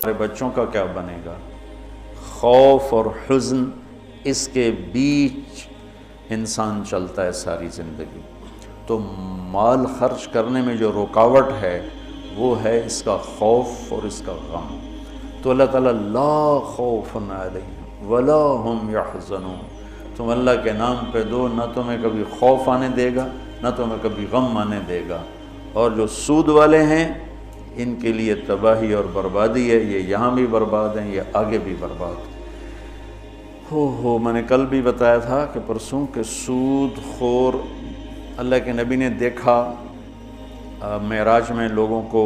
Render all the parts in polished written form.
ہمارے بچوں کا کیا بنے گا؟ خوف اور حزن، اس کے بیچ انسان چلتا ہے ساری زندگی۔ تو مال خرچ کرنے میں جو رکاوٹ ہے وہ ہے اس کا خوف اور اس کا غم۔ تو اللہ تعالیٰ لا خوف علیہم ولا ہم یحزنون، تم اللہ کے نام پہ دو، نہ تمہیں کبھی خوف آنے دے گا نہ تمہیں کبھی غم آنے دے گا۔ اور جو سود والے ہیں ان کے لیے تباہی اور بربادی ہے، یہ یہاں بھی برباد ہیں، یہ آگے بھی برباد ہیں۔ میں نے کل بھی بتایا تھا کہ پرسوں کہ سود خور، اللہ کے نبی نے دیکھا معراج میں لوگوں کو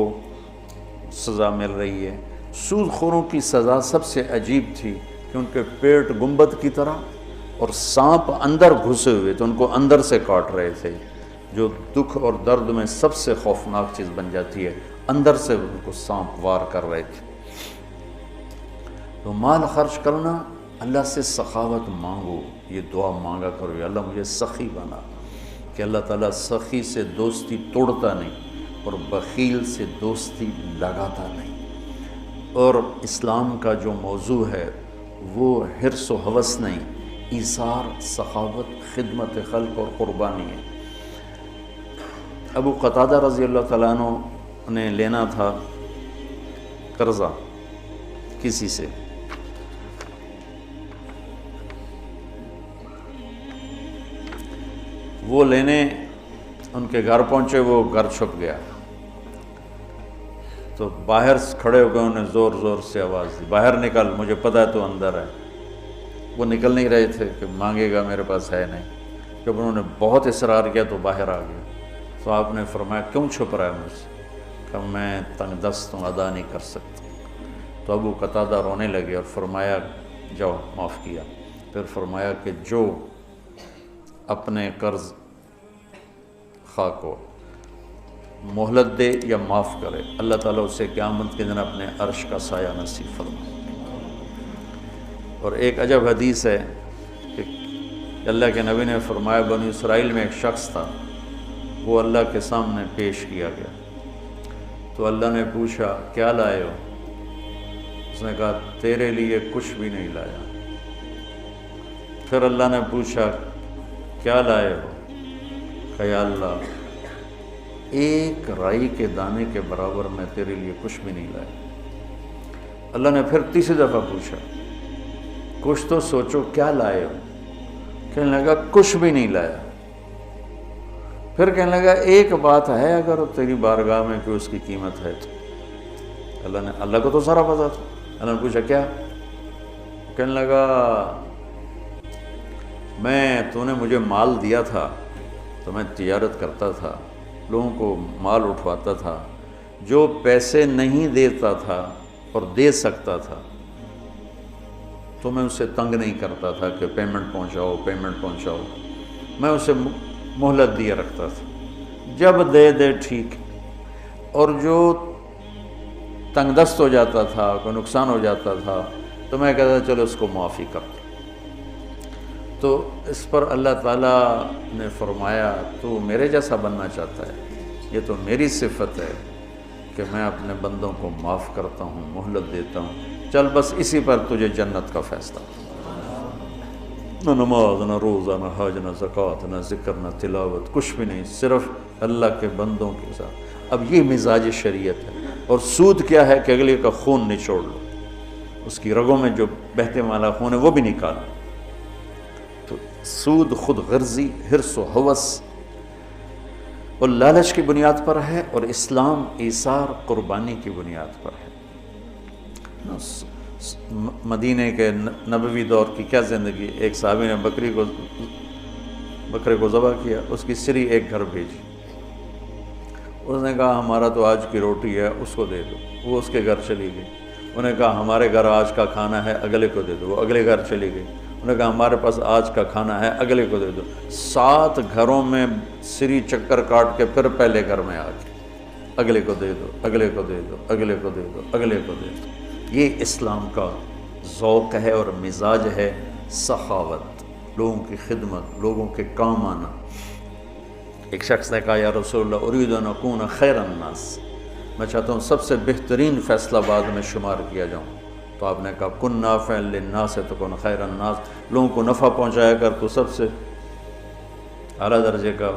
سزا مل رہی ہے۔ سود خوروں کی سزا سب سے عجیب تھی کہ ان کے پیٹ گنبد کی طرح اور سانپ اندر گھسے ہوئے تو ان کو اندر سے کاٹ رہے تھے، جو دکھ اور درد میں سب سے خوفناک چیز بن جاتی ہے، اندر سے ان کو سانپ وار کر رہے تھے۔ تو مال خرچ کرنا، اللہ سے سخاوت مانگو، یہ دعا مانگا کرو، یا اللہ مجھے سخی بنا، کہ اللہ تعالیٰ سخی سے دوستی توڑتا نہیں اور بخیل سے دوستی لگاتا نہیں۔ اور اسلام کا جو موضوع ہے وہ حرص و ہوس نہیں، ایثار، سخاوت، خدمت خلق اور قربانی ہے۔ ابو قتادہ رضی اللہ تعالیٰ عنہ نے لینا تھا قرضہ کسی سے، وہ لینے ان کے گھر پہنچے، وہ گھر چھپ گیا، تو باہر کھڑے ہو گئے، انہیں زور زور سے آواز دی، باہر نکل، مجھے پتہ ہے تو اندر ہے۔ وہ نکل نہیں رہے تھے کہ مانگے گا، میرے پاس ہے نہیں۔ جب انہوں نے بہت اصرار کیا تو باہر آ گیا، تو آپ نے فرمایا کیوں چھپ رہا ہے مجھ سے؟ کہ میں تنگ دست ہوں، ادا نہیں کر سکتا۔ تو ابو قتادہ رونے لگے اور فرمایا جاؤ، معاف کیا۔ پھر فرمایا کہ جو اپنے قرض خواہ کو مہلت دے یا معاف کرے، اللہ تعالیٰ اسے قیامت کے دن اپنے عرش کا سایہ نصیب فرمائے۔ اور ایک عجب حدیث ہے کہ اللہ کے نبی نے فرمایا بنی اسرائیل میں ایک شخص تھا، وہ اللہ کے سامنے پیش کیا گیا، تو اللہ نے پوچھا کیا لائے ہو؟ اس نے کہا تیرے لیے کچھ بھی نہیں لایا۔ پھر اللہ نے پوچھا کیا لائے ہو؟ کہ یا اللہ ایک رائی کے دانے کے برابر میں تیرے لیے کچھ بھی نہیں لایا۔ اللہ نے پھر تیسری دفعہ پوچھا کچھ تو سوچو کیا لائے ہو؟ کہنے لگا کچھ بھی نہیں لایا۔ پھر کہنے لگا ایک بات ہے اگر تیری بارگاہ میں کہ اس کی قیمت ہے تو۔ اللہ کو تو سارا پتا تھا۔ اللہ نے پوچھا کیا؟ کہنے لگا تو نے مجھے مال دیا تھا تو میں تجارت کرتا تھا، لوگوں کو مال اٹھواتا تھا، جو پیسے نہیں دیتا تھا اور دے سکتا تھا تو میں اسے تنگ نہیں کرتا تھا کہ پیمنٹ پہنچاؤ، میں اسے مہلت دیے رکھتا تھا، جب دے ٹھیک، اور جو تنگ دست ہو جاتا تھا، کوئی نقصان ہو جاتا تھا تو میں کہتا تھا چلو اس کو معافی کر دو۔ تو اس پر اللہ تعالیٰ نے فرمایا تو میرے جیسا بننا چاہتا ہے؟ یہ تو میری صفت ہے کہ میں اپنے بندوں کو معاف کرتا ہوں، مہلت دیتا ہوں، چل بس اسی پر تجھے جنت کا فیصلہ۔ نہ نماز، نہ روزہ، نہ حج، نہ زکوٰۃ، نہ ذکر، نہ تلاوت، کچھ بھی نہیں، صرف اللہ کے بندوں کے ساتھ۔ اب یہ مزاج شریعت ہے۔ اور سود کیا ہے کہ اگلے کا خون نچوڑ لو، اس کی رگوں میں جو بہتے والا خون ہے وہ بھی نکالو۔ تو سود خود غرضی، حرص و ہوس اور لالچ کی بنیاد پر ہے، اور اسلام ایثار، قربانی کی بنیاد پر ہے۔ مدینے کے نبوی دور کی کیا زندگی، ایک صحابی نے بکرے کو ذبح کیا، اس کی سری ایک گھر بھیجی، اس نے کہا ہمارا تو آج کی روٹی ہے، اس کو دے دو، وہ اس کے گھر چلی گئی۔ انہوں نے کہا ہمارے گھر آج کا کھانا ہے، اگلے کو دے دو، وہ اگلے گھر چلی گئی۔ انہوں نے کہا ہمارے پاس آج کا کھانا ہے، اگلے کو دے دو۔ 7 گھروں میں سری چکر کاٹ کے پھر پہلے گھر میں آ گئے، اگلے کو دے دو، اگلے کو دے دو، اگلے کو دے دو، اگلے کو دے دو۔ یہ اسلام کا ذوق ہے اور مزاج ہے، سخاوت، لوگوں کی خدمت، لوگوں کے کام آنا۔ ایک شخص نے کہا یا رسول اللہ اريد ان اكون خیر الناس، میں چاہتا ہوں سب سے بہترین فیصلہ بعد میں شمار کیا جاؤں۔ تو آپ نے کہا کن نافعا للناس تکن خیر الناس، لوگوں کو نفع پہنچایا کر تو سب سے اعلیٰ درجے کا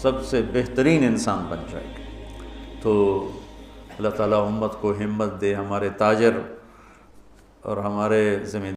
سب سے بہترین انسان بن جائے گا۔ تو اللہ تعالیٰ امت کو ہمت دے، ہمارے تاجر اور ہمارے ذمہ